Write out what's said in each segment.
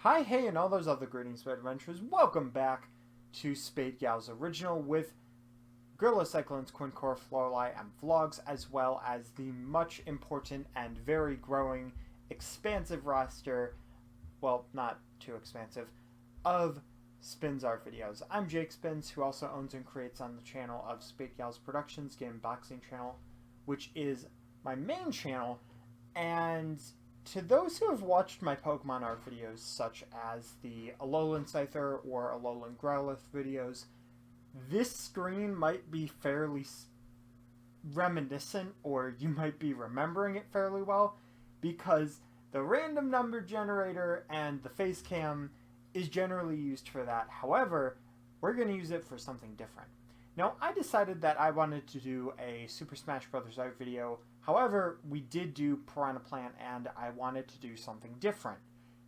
Hi, hey, and all those other greetings for adventurers. Welcome back to Spade Gal's Original with Gorilla Cyclones, Quincore, Florali, and Vlogs, as well as the much important and very growing, expansive roster, well, not too expansive, of Spins Art videos. I'm Jake Spins, who also owns and creates on the channel of Spade Gal's Productions Game Boxing channel, which is my main channel, and to those who have watched my Pokemon art videos, such as the Alolan Scyther or Alolan Growlithe videos, this screen might be fairly reminiscent, or you might be remembering it fairly well, because the random number generator and the face cam is generally used for that. However, we're going to use it for something different. Now, I decided that I wanted to do a Super Smash Bros. Art video. However, we did do Piranha Plant, and I wanted to do something different.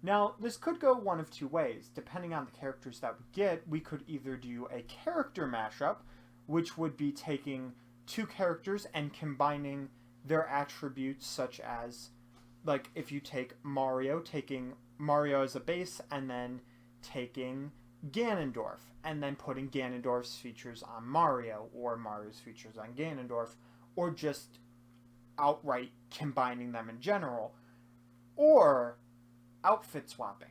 Now, this could go one of two ways. Depending on the characters that we get, we could either do a character mashup, which would be taking two characters and combining their attributes, such as, like, if you take Mario, taking Mario as a base, and then taking Ganondorf, and then putting Ganondorf's features on Mario, or Mario's features on Ganondorf, or just outright combining them in general, or outfit swapping.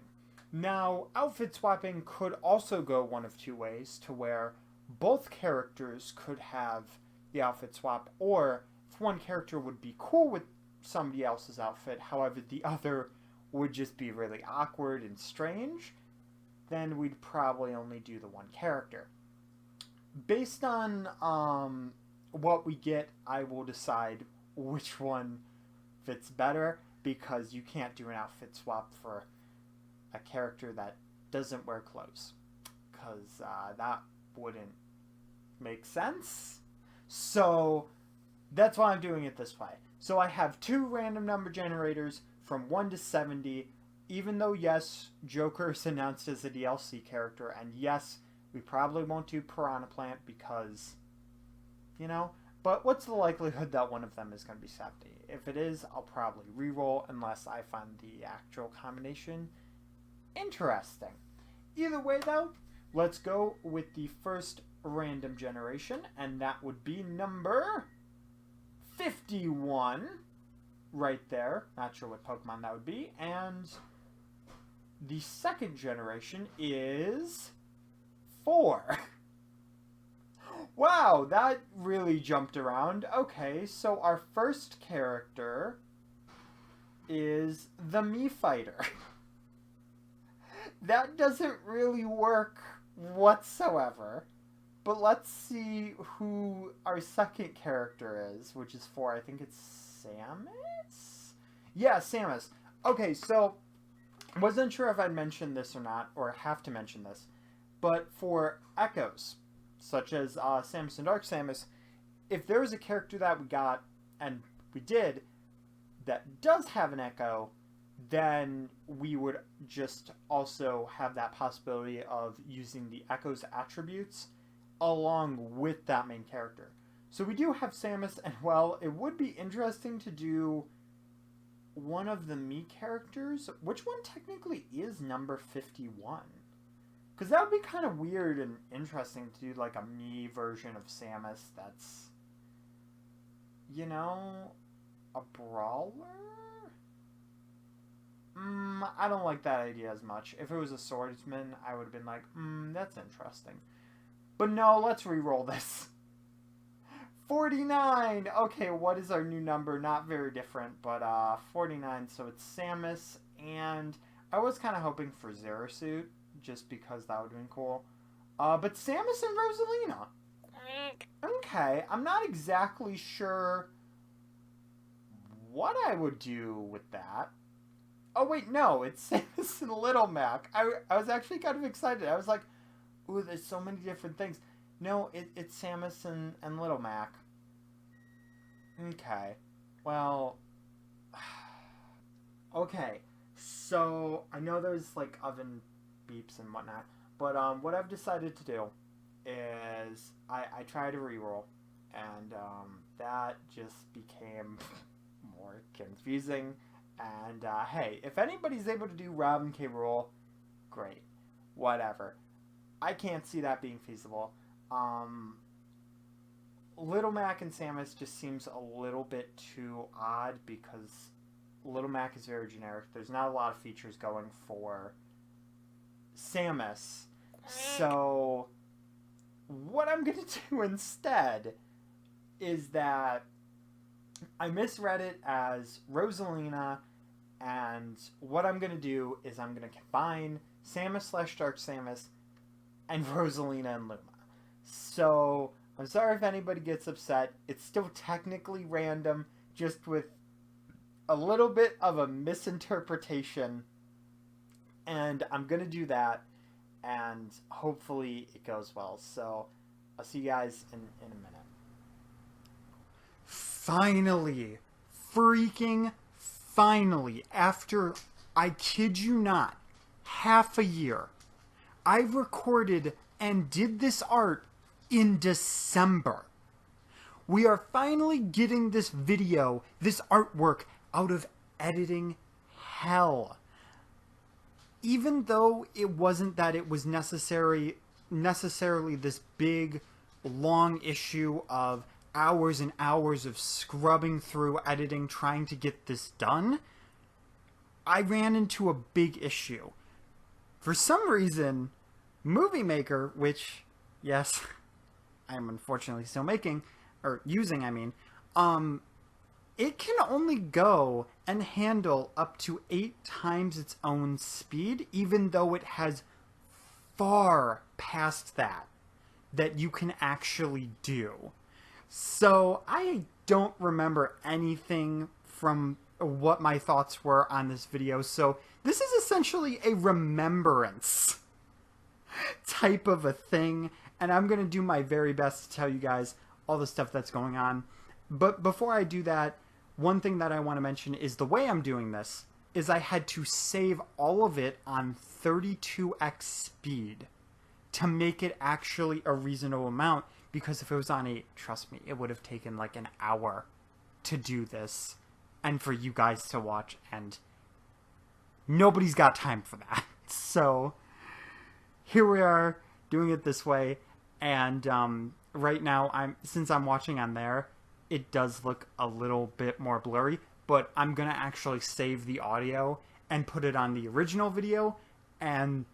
Now, outfit swapping could also go one of two ways, to where both characters could have the outfit swap, or if one character would be cool with somebody else's outfit, however the other would just be really awkward and strange, then we'd probably only do the one character. Based on what we get, I will decide which one fits better, because you can't do an outfit swap for a character that doesn't wear clothes, because that wouldn't make sense. So that's why I'm doing it this way. So I have two random number generators from 1 to 70, even though, yes, Joker is announced as a DLC character, and yes, we probably won't do Piranha Plant because, you know, but what's the likelihood that one of them is going to be 70? If it is, I'll probably reroll unless I find the actual combination interesting. Either way, though, let's go with the first random generation, and that would be number 51. Right there. Not sure what Pokemon that would be. And the second generation is 4. Wow, that really jumped around. Okay, so our first character is the Mii Fighter. That doesn't really work whatsoever. But let's see who our second character is, which is 4. I think it's Samus? Yeah, Samus. Okay, so I wasn't sure if I'd mention this or not, or have to mention this, but for echoes, such as Samus and Dark Samus, if there was a character that we got, and we did, that does have an echo, then we would just also have that possibility of using the echo's attributes along with that main character. So we do have Samus, and well, it would be interesting to do one of the Mii characters. Which one technically is number 51? Because that would be kind of weird and interesting to do like a Mii version of Samus that's, you know, a brawler? I don't like that idea as much. If it was a swordsman, I would have been like, that's interesting. But no, let's re-roll this. 49! Okay, what is our new number? Not very different, but 49. So it's Samus, and I was kind of hoping for Zerasuit, just because that would have been cool. But Samus and Rosalina. Okay, I'm not exactly sure what I would do with that. Oh, wait, no, it's Samus and Little Mac. I was actually kind of excited. I was like, ooh, there's so many different things. No, it's Samus and Little Mac. Okay. Well, okay. So, I know there's, like, oven beeps and whatnot, but what I've decided to do is I tried to reroll, and that just became more confusing. And, hey, if anybody's able to do Robin K. Roll, great. Whatever. I can't see that being feasible. Little Mac and Samus just seems a little bit too odd because Little Mac is very generic. There's not a lot of features going for Samus. So what I'm going to do instead is that I misread it as Rosalina, and what I'm going to do is I'm going to combine Samus/Dark Samus and Rosalina and Luma. So I'm sorry if anybody gets upset. It's still technically random, just with a little bit of a misinterpretation. And I'm going to do that, and hopefully it goes well. So I'll see you guys in a minute. Finally, freaking finally, after, I kid you not, half a year, I recorded and did this art in December. We are finally getting this video, this artwork, out of editing hell. Even though it wasn't that it was necessarily this big, long issue of hours and hours of scrubbing through editing trying to get this done, I ran into a big issue. For some reason, Movie Maker, which, yes, I am unfortunately still using, it can only go and handle up to 8 times its own speed, even though it has far past that you can actually do. So I don't remember anything from what my thoughts were on this video, so this is essentially a remembrance type of a thing, and I'm going to do my very best to tell you guys all the stuff that's going on. But before I do that, one thing that I want to mention is the way I'm doing this is I had to save all of it on 32x speed to make it actually a reasonable amount, because if it was on 8, trust me, it would have taken like an hour to do this and for you guys to watch, and nobody's got time for that. So here we are doing it this way, and right now, since I'm watching on there, it does look a little bit more blurry, but I'm going to actually save the audio and put it on the original video and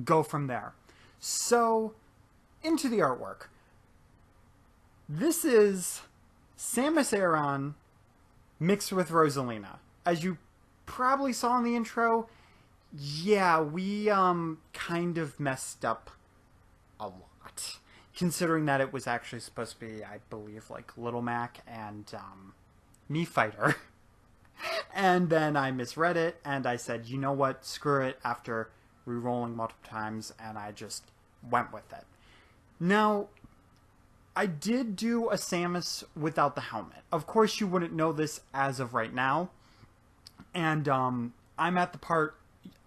go from there. So, into the artwork. This is Samus Aran mixed with Rosalina. As you probably saw in the intro, yeah, we kind of messed up a lot. Considering that it was actually supposed to be, I believe, like Little Mac and Mii Fighter. And then I misread it, and I said, you know what, screw it, after re-rolling multiple times, and I just went with it. Now, I did do a Samus without the helmet. Of course, you wouldn't know this as of right now. And I'm at the part,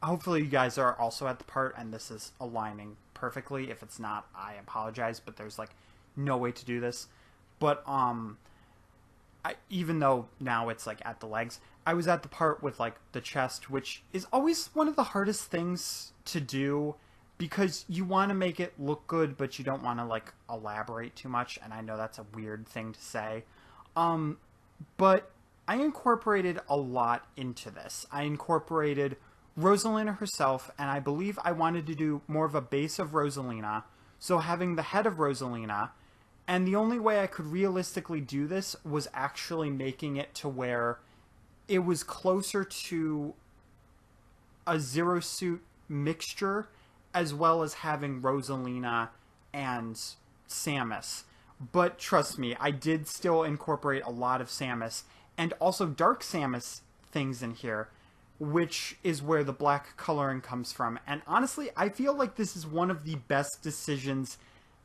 hopefully you guys are also at the part, and this is aligning perfectly. If it's not, I apologize, but there's like no way to do this. But even though now it's like at the legs, I was at the part with like the chest, which is always one of the hardest things to do, because you want to make it look good, but you don't want to like elaborate too much. And I know that's a weird thing to say. But I incorporated a lot into this. I incorporated Rosalina herself, and I believe I wanted to do more of a base of Rosalina, so having the head of Rosalina, and the only way I could realistically do this was actually making it to where it was closer to a Zero Suit mixture, as well as having Rosalina and Samus. But trust me, I did still incorporate a lot of Samus, and also Dark Samus things in here, which is where the black coloring comes from. And honestly, I feel like this is one of the best decisions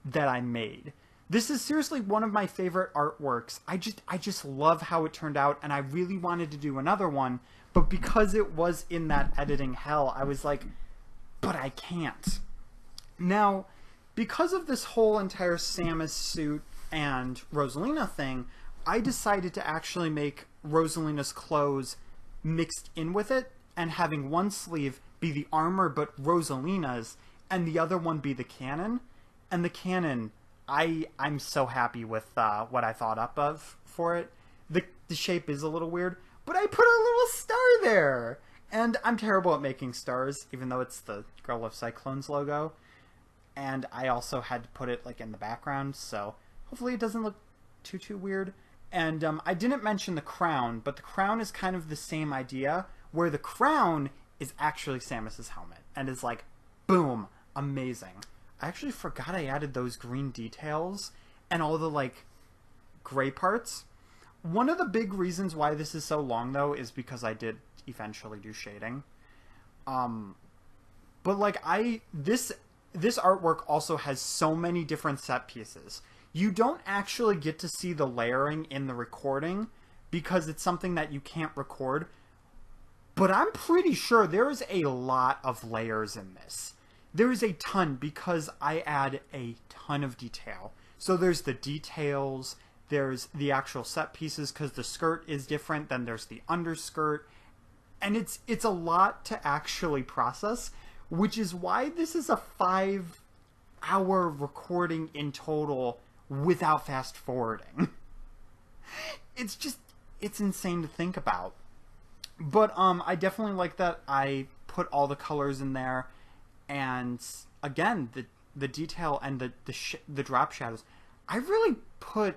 that I made. This is seriously one of my favorite artworks. I just love how it turned out, and I really wanted to do another one, but because it was in that editing hell, I was like, but I can't. Now, because of this whole entire Samus suit and Rosalina thing, I decided to actually make Rosalina's clothes mixed in with it, and having one sleeve be the armor but Rosalina's, and the other one be the cannon. And the cannon, I'm so happy with what I thought up of for it. The shape is a little weird, but I put a little star there! And I'm terrible at making stars, even though it's the Girl of Cyclones logo. And I also had to put it like in the background, so hopefully it doesn't look too weird. And I didn't mention the crown, but the crown is kind of the same idea, where the crown is actually Samus's helmet, and is like, boom, amazing. I actually forgot I added those green details and all the like gray parts. One of the big reasons why this is so long, though, is because I did eventually do shading. But like this artwork also has so many different set pieces. You don't actually get to see the layering in the recording because it's something that you can't record. But I'm pretty sure there is a lot of layers in this. There is a ton because I add a ton of detail. So there's the details, there's the actual set pieces because the skirt is different, then there's the underskirt. And it's a lot to actually process, which is why this is a 5-hour recording in total without fast forwarding. It's insane to think about. But I definitely like that I put all the colors in there, and again the detail and the drop shadows. I really put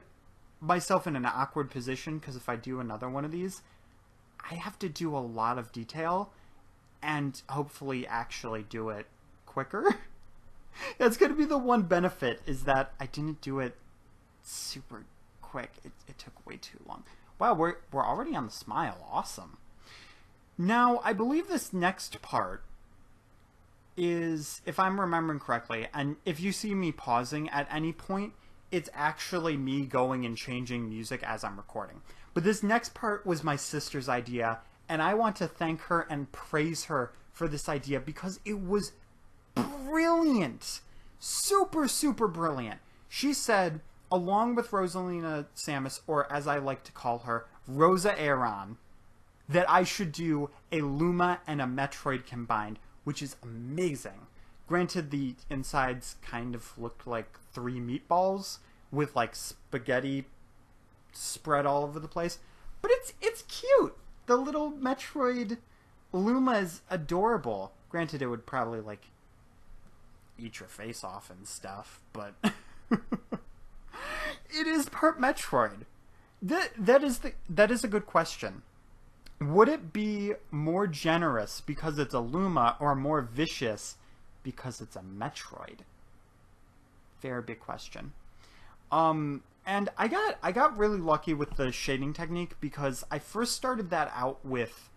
myself in an awkward position because if I do another one of these, I have to do a lot of detail and hopefully actually do it quicker. That's going to be the one benefit, is that I didn't do it super quick. It took way too long. Wow, we're already on the smile. Awesome. Now, I believe this next part is, if I'm remembering correctly, and if you see me pausing at any point, it's actually me going and changing music as I'm recording. But this next part was my sister's idea, and I want to thank her and praise her for this idea because it was brilliant. Super, super brilliant. She said, along with Rosalina Samus, or as I like to call her, Rosa Aran, that I should do a Luma and a Metroid combined, which is amazing. Granted, the insides kind of looked like 3 meatballs with like spaghetti spread all over the place, but it's cute. The little Metroid Luma is adorable. Granted, it would probably like eat your face off and stuff, but it is part Metroid. That is a good question. Would it be more generous because it's a Luma, or more vicious because it's a Metroid? Very big question. And I got really lucky with the shading technique because I first started that out with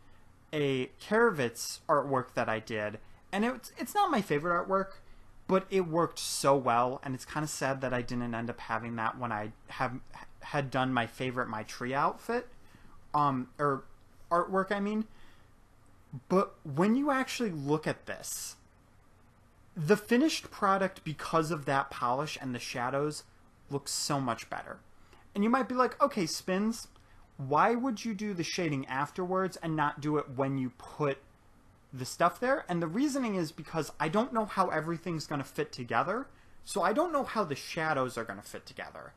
a Karavitz artwork that I did, and it's not my favorite artwork, but it worked so well, and it's kind of sad that I didn't end up having that when I had done my favorite My Tree outfit, or artwork, I mean. But when you actually look at this, the finished product, because of that polish and the shadows, looks so much better. And you might be like, okay, Spins, why would you do the shading afterwards and not do it when you put the stuff there? And the reasoning is because I don't know how everything's going to fit together, so I don't know how the shadows are going to fit together.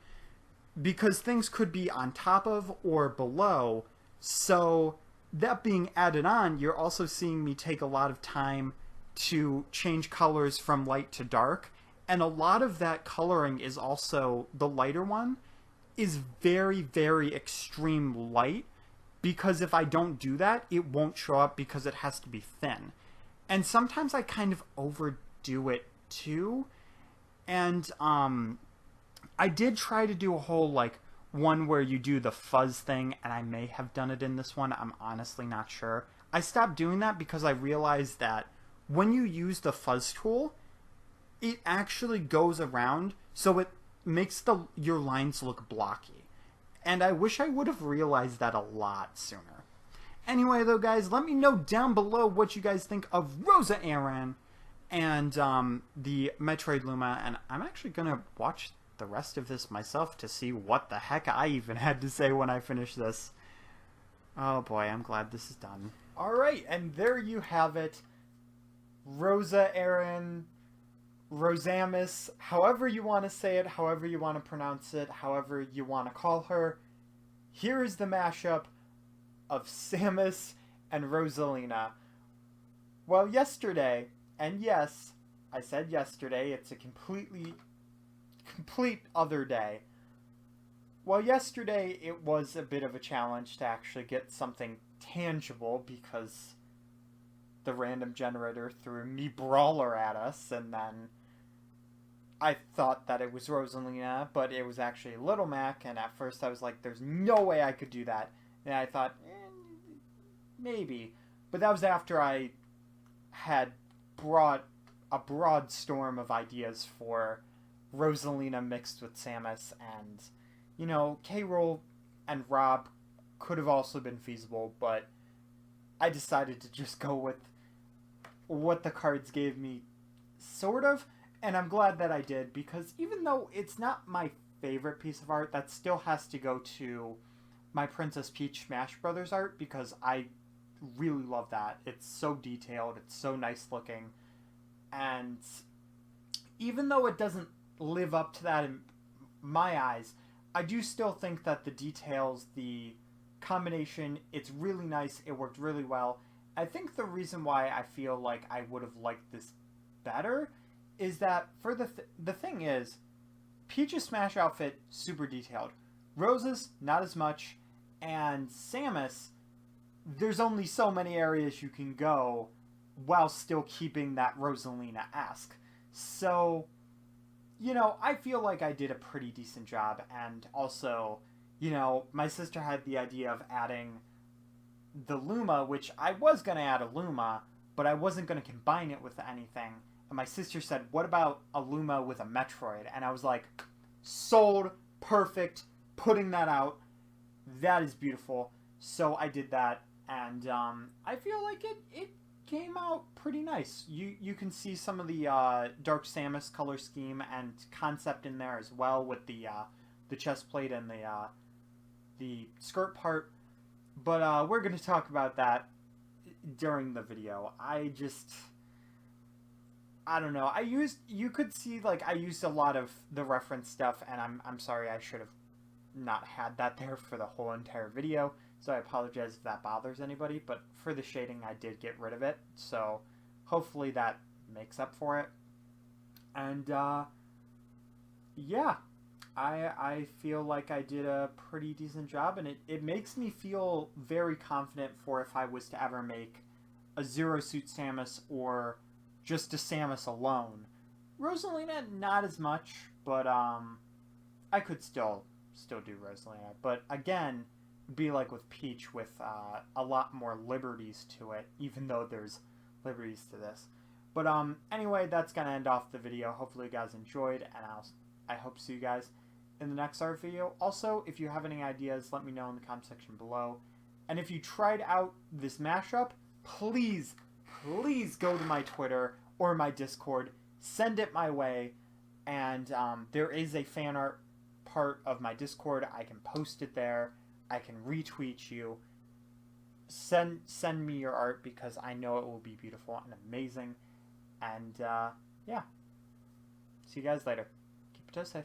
Because things could be on top of or below, so that being added on, you're also seeing me take a lot of time to change colors from light to dark, and a lot of that coloring is also, the lighter one is very, very extreme light, because if I don't do that, it won't show up because it has to be thin. And sometimes I kind of overdo it too, and I did try to do a whole like one where you do the fuzz thing, and I may have done it in this one, I'm honestly not sure. I stopped doing that because I realized that when you use the fuzz tool, it actually goes around, so it makes your lines look blocky. And I wish I would have realized that a lot sooner. Anyway, though, guys, let me know down below what you guys think of Rosa Aran and the Metroid Luma, and I'm actually going to watch the rest of this myself to see what the heck I even had to say when I finish this. Oh boy, I'm glad this is done. Alright, and there you have it. Rosa, Aran, Rosamus, however you want to say it, however you want to pronounce it, however you want to call her. Here is the mashup of Samus and Rosalina. Well, yesterday, and yes, I said yesterday, it's a complete other day. Well, yesterday it was a bit of a challenge to actually get something tangible because the random generator threw me Brawler at us, and then I thought that it was Rosalina, but it was actually Little Mac, and at first I was like, there's no way I could do that. And I thought, maybe. But that was after I had brought a broad storm of ideas for Rosalina mixed with Samus, and, you know, K-Roll and Rob could have also been feasible, but I decided to just go with what the cards gave me, sort of, and I'm glad that I did, because even though it's not my favorite piece of art, that still has to go to my Princess Peach Smash Brothers art, because I really love that. It's so detailed, it's so nice looking, and even though it doesn't live up to that in my eyes, I do still think that the details, the combination, it's really nice, it worked really well. I think the reason why I feel like I would have liked this better is that for the thing is, Peach's Smash outfit, super detailed. Rosa's, not as much. And Samus, there's only so many areas you can go while still keeping that Rosalina-esque. So, you know, I feel like I did a pretty decent job. And also, you know, my sister had the idea of adding the Luma, which I was going to add a Luma, but I wasn't going to combine it with anything. And my sister said, what about a Luma with a Metroid? And I was like, sold, perfect, putting that out. That is beautiful. So I did that, and I feel like it came out pretty nice. You can see some of the Dark Samus color scheme and concept in there as well, with the chest plate and the skirt part. But we're going to talk about that during the video. I don't know. You could see, like, I used a lot of the reference stuff, and I'm sorry, I should have not had that there for the whole entire video. So I apologize if that bothers anybody, but for the shading I did get rid of it. So hopefully that makes up for it. And yeah, I feel like I did a pretty decent job, and it makes me feel very confident for if I was to ever make a Zero Suit Samus or just a Samus alone. Rosalina, not as much, but I could still do Rosalina. But again, be like with Peach, with a lot more liberties to it, even though there's liberties to this. But anyway, that's gonna end off the video. Hopefully you guys enjoyed, and I hope to see you guys in the next art video. Also, if you have any ideas, let me know in the comment section below. And if you tried out this mashup, please go to my Twitter or my Discord, send it my way, and there is a fan art part of my Discord. I can post it there, I can retweet you. Send me your art, because I know it will be beautiful and amazing. And yeah, see you guys later. Keep it safe.